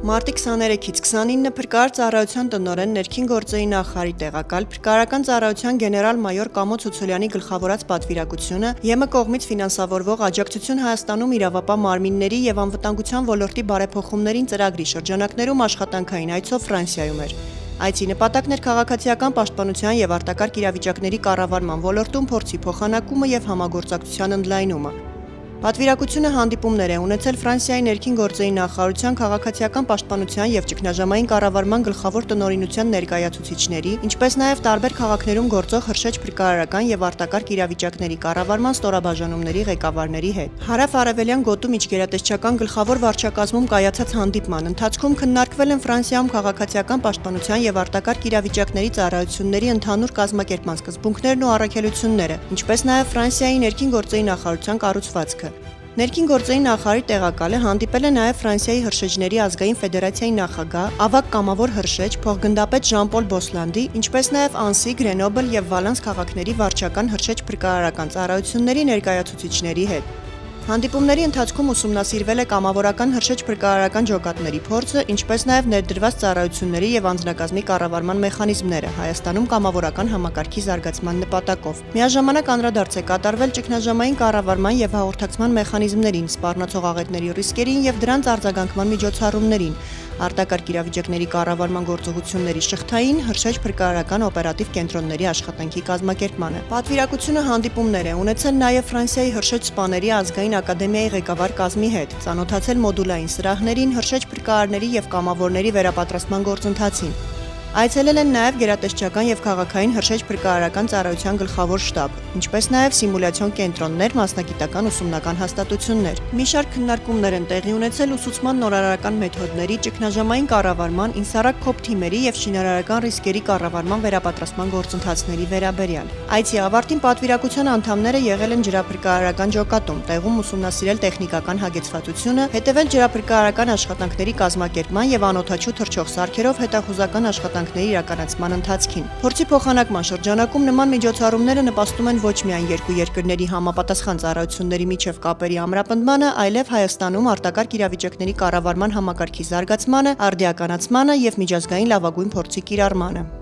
Մարտի 23-ից 29-ը փրկարար ծառայության տնօրեն ներքին գործերի նախարարի տեղակալ փրկարարական ծառայության գեներալ-մայոր Կամո Ցուցոլյանի գլխավորած պատվիրակությունը ԵՄ կողմից ֆինանսավորվող Աջակցություն Հայաստանում իրավապահ մարմինների եւ անվտանգության ոլորտի բարեփոխումներին ծրագրի շրջանակներում աշխատանքային այցով Ֆրանսիայում էր։ Այցի նպատակն էր քաղաքացիական պաշտպանության եւ արտակարգ իրավիճակների կառավարման ոլորտում փորձի փոխանակումը եւ համագործակցության ընդլայնումը։ Պատվիրակությունը հանդիպումներ է ունեցել Ֆրանսիայի ներքին գործերի նախարարության քաղաքացիական պաշտպանության եւ ճգնաժամային կառավարման գլխավոր տնօրինության ներկայացուցիչների, ինչպես նաեւ տարբեր քաղաքներում գործող հրշեջ փրկարարական եւ արտակարգ իրավիճակների կառավարման ստորաբաժանումների ղեկավարների հետ։ Հարավ-արևելյան գոտու միջգերատեսչական գլխավոր վարչակազմում կայացած հանդիպման ընթացքում քննարկվել են Ֆրանսիայում քաղաքացիական պաշտպանության եւ արտակարգ իրավիճակների ծառայությունների ընդհանուր կազմակերպման սկզբունքներն ու առաքելությունները, ինչպես նաեւ Ֆրանսիայի ներքին գործերի նախարարության կառուցվածքը։ Ներքին գործերի նախարարի տեղակալը հանդիպել է նաև Ֆրանսիայի հրշեջների ազգային ֆեդերացիայի նախագահ, ավագ կամավոր հրշեջ, փոխգնդապետ Ժան-Պոլ Բոսլանդի, ինչպես նաև Անսի, Գրենոբլ եւ Վալանս քաղաքների վարչական հրշեջ փրկարարական ծառայությունների ներկայացուցիչների հետ։ Հանդիպումների ընթացքում ուսումնասիրվել է կամավորական հրշեջ փրկարարական ջոկատների փորձը, ինչպես նաև ներդրված ծառայությունների եւ անձնակազմի կառավարման մեխանիզմները Հայաստանում կամավորական համակարգի զարգացման նպատակով։ Միաժամանակ անդրադարձ է կատարվել ճգնաժամային կառավարման եւ հաղորդակցման մեխանիզմներին, սպառնացող աղետների ռիսկերին եւ դրանց արձագանքման միջոցառումներին, արտակարգ իրավիճակների կառավարման գործողությունների շղթային, հրշեջ փրկարարական օպերատիվ կենտրոնների աշխատանքի կազմակերպմանը։ Պատվիրակությունը հանդիպումներ է ունեցել նաև Ֆրանսիայի հրշեջ սպաների ազգային ակադեմիայի ղեկավար կազմի հետ, ծանոթացել մոդուլային սրահներին, հրշեջ փրկարարների եւ կամավորների վերապատրաստման գործընթացին։ Այցելել են նաև գերատեսչական եւ քաղաքային հրշեջ փրկարարական ծառայության գլխավոր շտաբ, ինչպես նաև սիմուլյացիոն կենտրոններ, մասնագիտական ուսումնական հաստատություններ։ Մի շարք քննարկումներ են տեղի ունեցել ուսուցման նորարարական մեթոդների, ճգնաժամային կառավարման, ինսարակ քոփ թիմերի եւ շինարարական ռիսկերի կառավարման վերապատրաստման գործընթացների վերաբերյալ։ Այցի ավարտին պատվիրակության անդամները եղել են ջրափրկարարական ջոկատում, տեղում ուսումնասիրել տեխնիկական հագեցվածությունը, հետևել ջրափրկարարական աշխատանքների կազմակերպման եւ անօդաչու թռչող սարքերով հետախուզական աշխատանքների իրականացման ընթացքին։ Փորձի փոխանակման շրջանակում նման միջոցառումները նպաստում են ոչ միայն երկու երկրների համապատասխան ծառայությունների միջև կապերի ամրապնդմանը, այլև Հայաստանում արտակարգ իրավիճակների կառավարման համակարգի զարգացմանը, արդիականացմանը եւ միջազգային լավագույն փորձի կիրառմանը։